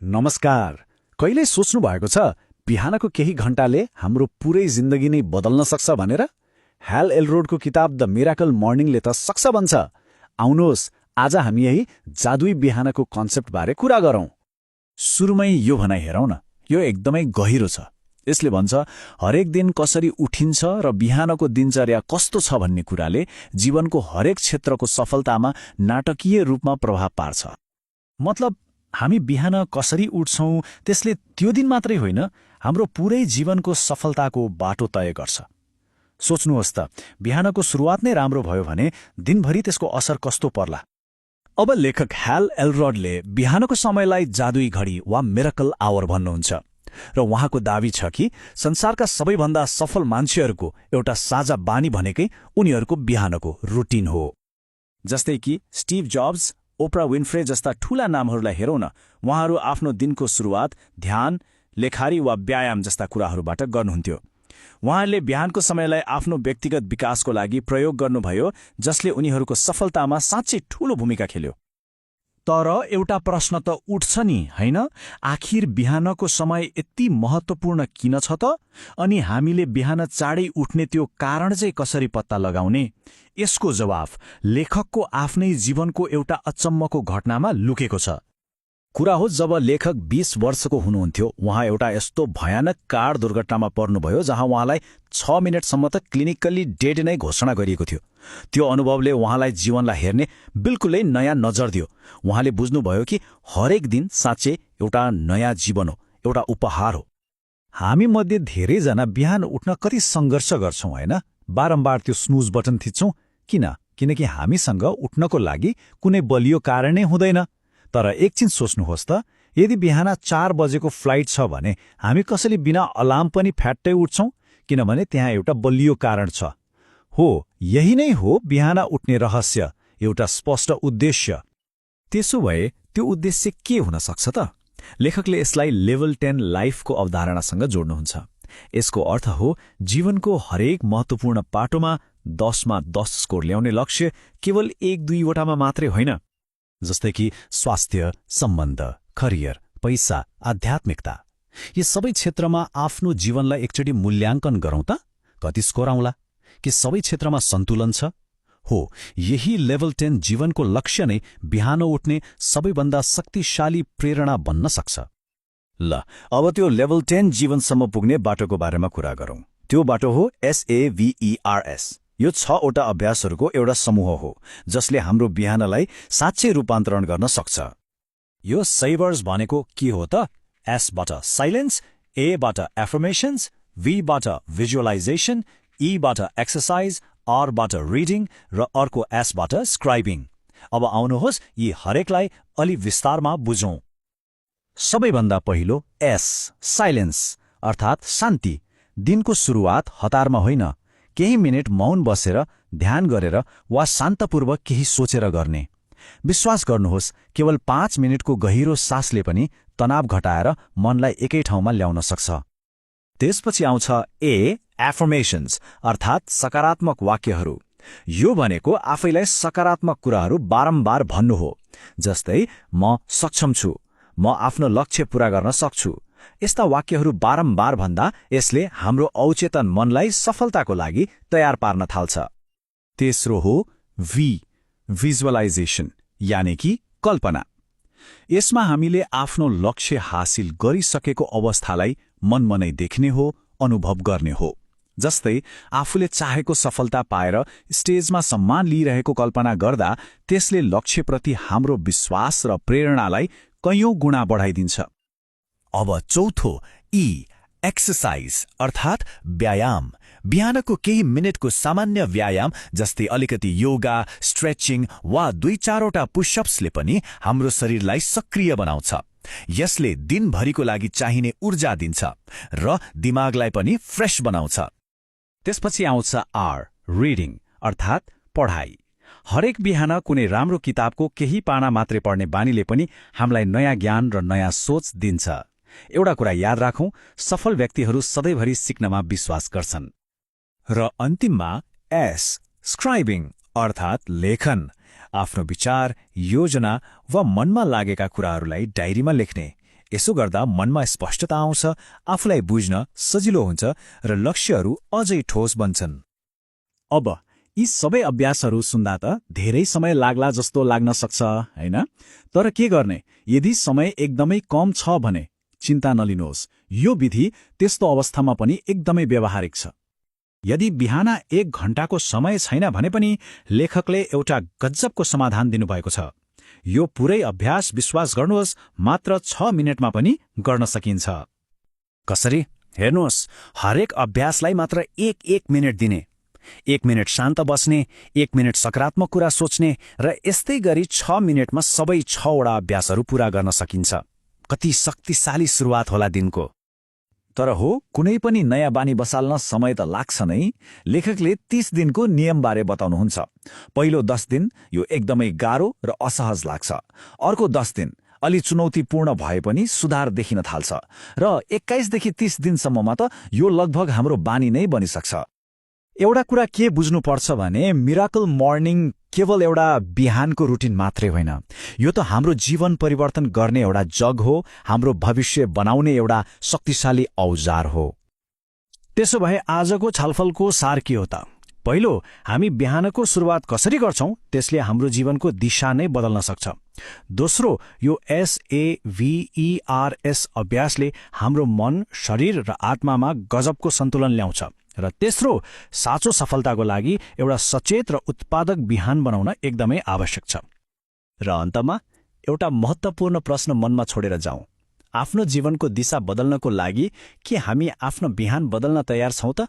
नमस्कार। कहिल्यै सोच्नु भएको छ बिहानको केही घण्टाले हाम्रो पुरै जिन्दगी नै बदल्न सक्छ भनेर? ह्याल एलरोडको किताब द मिराकल मर्निङले त सक्छ भन्छ। आउनुहोस् आज हामी यही जादुई बिहानको कन्सेप्टबारे कुरा गरौँ। सुरुमै यो भनाइ हेरौँ न, यो एकदमै गहिरो छ। यसले भन्छ हरेक दिन कसरी उठिन्छ र बिहानको दिनचर्या कस्तो छ भन्ने कुराले जीवनको हरेक क्षेत्रको सफलतामा नाटकीय रूपमा प्रभाव पार्छ। मतलब हामी बिहान कसरी उठ्छौँ त्यसले त्यो दिन मात्रै होइन, हाम्रो पुरै जीवनको सफलताको बाटो तय गर्छ। सोच्नुहोस् त, बिहानको सुरुवात नै राम्रो भयो भने दिनभरि त्यसको असर कस्तो पर्ला। अब लेखक ह्याल एलरोडले बिहानको समयलाई जादुई घडी वा मिराकल आवर भन्नुहुन्छ र उहाँको दावी छ कि संसारका सबैभन्दा सफल मान्छेहरूको एउटा साझा बानी भनेकै उनीहरूको बिहानको रुटिन हो। जस्तै कि स्टिभ जब्स, ओप्रा विन्फ्रे जस्ता ठूला नामहरूलाई हेरौँ न, उहाँहरू आफ्नो दिनको सुरुवात ध्यान, लेखारी वा व्यायाम जस्ता कुराहरूबाट गर्नुहुन्थ्यो। उहाँहरूले बिहानको समयलाई आफ्नो व्यक्तिगत विकासको लागि प्रयोग गर्नुभयो, जसले उनीहरूको सफलतामा साँच्चै ठूलो भूमिका खेल्यो। तर एउटा प्रश्न त उठ्छ नि, होइन? आखिर बिहानको समय यति महत्त्वपूर्ण किन छ त? अनि हामीले बिहान चाँडै उठ्ने त्यो कारण चाहिँ कसरी पत्ता लगाउने? यसको जवाफ लेखकको आफ्नै जीवनको एउटा अचम्मको घटनामा लुकेको छ। कुरा हो जब लेखक 20 वर्षको हुनुहुन्थ्यो, उहाँ एउटा यस्तो भयानक कार दुर्घटनामा पर्नुभयो जहाँ उहाँलाई 6 मिनटसम्म त क्लिनिकल्ली डेड नै घोषणा गरिएको थियो। त्यो अनुभवले उहाँलाई जीवनलाई हेर्ने बिल्कुलै नयाँ नजर दियो। उहाँले बुझ्नुभयो कि हरेक दिन साँच्चै एउटा नयाँ जीवन हो, एउटा उपहार हो। हामी मध्ये धेरैजना बिहान उठ्न कति सङ्घर्ष गर्छौँ, होइन? बारम्बार त्यो स्नुज बटन थिच्छौँ। किनकि हामीसँग उठ्नको लागि कुनै बलियो कारणै हुँदैन। तर एकछिन सोच्नुहोस् त, यदि बिहान 4 बजेको फ्लाइट छ भने हामी कसैले बिना अलार्म पनि फ्याट्टै उठ्छौँ, किनभने त्यहाँ एउटा बलियो कारण छ। हो, यही नै हो बिहान उठ्ने रहस्य, एउटा स्पष्ट उद्देश्य। त्यसो भए त्यो उद्देश्य के हुन सक्छ त? लेखकले यसलाई लेभल 10 लाइफको अवधारणासँग जोड्नुहुन्छ। यसको अर्थ हो जीवनको हरेक महत्त्वपूर्ण पाटोमा 10 मा 10 स्कोर ल्याउने लक्ष्य केवल 1-2 वटामा मात्रै होइन। जस्तै कि स्वास्थ्य, सम्बन्ध, करियर, पैसा, आध्यात्मिकता। यी सबै क्षेत्रमा आफ्नो जीवनलाई एकचोटि मूल्याङ्कन गरौँ त, कति स्कोर आउँला? कि सबै क्षेत्रमा सन्तुलन छ? हो, यही लेभल 10 जीवनको लक्ष्य नै बिहान उठ्ने सबैभन्दा शक्तिशाली प्रेरणा बन्न सक्छ। ल, अब त्यो लेभल 10 जीवनसम्म पुग्ने बाटोको बारेमा कुरा गरौँ। त्यो बाटो हो SAVERS। यो 6 वटा अभ्यासहरूको एउटा समूह हो जसले हाम्रो बिहानलाई साँच्चै रूपान्तरण गर्न सक्छ। यो सेभर्स भनेको के हो त? S बाट साइलेन्स, A बाट एफर्मेशन्स, V बाट भिजुअलाइजेसन, E बाट एक्सर्साइज, R बाट रिडिङ र अर्को S बाट स्क्राइबिङ। अब आउनुहोस् यी हरेकलाई अलि विस्तारमा बुझौँ। सबैभन्दा पहिलो S, साइलेन्स, अर्थात् शान्ति। दिनको सुरुवात हतारमा होइन, केही मिनट मौन बसेर ध्यान गरेर वा शान्तपूर्वक केही सोचेर गर्ने। विश्वास गर्नुहोस्, केवल 5 मिनटको गहिरो सासले पनि तनाव घटाएर मनलाई एकै ठाउँमा ल्याउन सक्छ। त्यसपछि आउँछ A, एफर्मेशन्स, अर्थात् सकारात्मक वाक्यहरू। यो भनेको आफैलाई सकारात्मक कुराहरू बारम्बार भन्नु हो। जस्तै म सक्षम छु, म आफ्नो लक्ष्य पूरा गर्न सक्छु। यस्ता वाक्यहरू बारम्बार भन्दा यसले हाम्रो अवचेतन मनलाई सफलताको लागि तयार पार्न थाल्छ। तेस्रो हो V, भिजुअलाइजेसन, यानि कि कल्पना। यसमा हामीले आफ्नो लक्ष्य हासिल गरिसकेको अवस्थालाई मनमा नै देख्ने हो, अनुभव गर्ने हो। जस्तै आफूले चाहेको सफलता पाएर स्टेजमा सम्मान लिइरहेको कल्पना गर्दा त्यसले लक्ष्यप्रति हाम्रो विश्वास र प्रेरणालाई कैयौं गुणा बढाइदिन्छ। अब चौथो E, एक्सर्साइज, अर्थात् व्यायाम। बिहानको केही मिनटको सामान्य व्यायाम जस्तै अलिकति योगा, स्ट्रेचिङ वा 2-4 वटा पुशअप्सले पनि हाम्रो शरीरलाई सक्रिय बनाउँछ। यसले दिनभरिको लागि चाहिने ऊर्जा दिन्छ र दिमागलाई पनि फ्रेश बनाउँछ। त्यसपछि आउँछ R, रिडिङ, अर्थात् पढाइ। हरेक बिहान कुनै राम्रो किताबको केही पाना मात्रै पढ्ने बानीले पनि हामीलाई नयाँ ज्ञान र नयाँ सोच दिन्छ। एउटा कुरा याद राखौँ, सफल व्यक्तिहरू सधैँभरि सिक्नमा विश्वास गर्छन्। र अन्तिममा S, स्क्राइबिङ, अर्थात् लेखन। आफ्नो विचार, योजना वा मनमा लागेका कुराहरूलाई डायरीमा लेख्ने। यसो गर्दा मनमा स्पष्टता आउँछ, आफूलाई बुझ्न सजिलो हुन्छ र लक्ष्यहरू अझै ठोस बन्छन्। अब यी सबै अभ्यासहरू सुन्दा त धेरै समय लाग्ला जस्तो लाग्न सक्छ, हैन? तर के गर्ने यदि समय एकदमै कम छ भने? चिन्ता नलिनुहोस्, यो विधि त्यस्तो अवस्थामा पनि एकदमै व्यावहारिक छ। यदि बिहान 1 घण्टाको समय छैन भने पनि लेखकले एउटा गजबको समाधान दिनुभएको छ। यो पुरै अभ्यास विश्वास गर्नुहोस् मात्र 6 मिनेटमा पनि गर्न सकिन्छ। कसरी? हेर्नुहोस्, हरेक अभ्यासलाई मात्र 1 मिनेट दिने। 1 मिनेट शान्त बस्ने, 1 मिनेट सकारात्मक कुरा सोच्ने र यस्तै गरी 6 मिनेटमा सबै 6वटा अभ्यासहरू पूरा गर्न सकिन्छ। कति शक्तिशाली सुरुवात होला दिनको। तर हो, कुनै पनि नयाँ बानी बसाल्न समय त लाग्छ नै। लेखकले 30 दिनको नियमबारे बताउनुहुन्छ। पहिलो 10 दिन यो एकदमै गाह्रो र असहज लाग्छ। अर्को 10 दिन अलि चुनौतीपूर्ण भए पनि सुधार देखिन थाल्छ र 21 देखि 30 दिनसम्ममा त यो लगभग हाम्रो बानी नै बनिसक्छ। एउटा कुरा के बुझ्नुपर्छ भने मिराकल मर्निङ केवल एउटा बिहानको रुटिन मात्रै होइन। यो त हाम्रो जीवन परिवर्तन गर्ने एउटा जग हो, हाम्रो भविष्य बनाउने एउटा शक्तिशाली औजार हो। त्यसो भए आजको छलफलको सार के हो त? पहिलो, हामी बिहानको सुरुवात कसरी गर्छौं त्यसले हाम्रो जीवनको दिशा नै बदल्न सक्छ। दोस्रो, यो SAVERS अभ्यासले हाम्रो मन, शरीर र आत्मामा गजबको सन्तुलन ल्याउँछ। र तेस्रो, साँचो सफलताको लागि एउटा सचेत र उत्पादक बिहान बनाउन एकदमै आवश्यक छ। र अन्तमा एउटा महत्त्वपूर्ण प्रश्न मनमा छोडेर जाउँ। आफ्नो जीवनको दिशा बदल्नको लागि के हामी आफ्नो बिहान बदल्न तयार छौं त?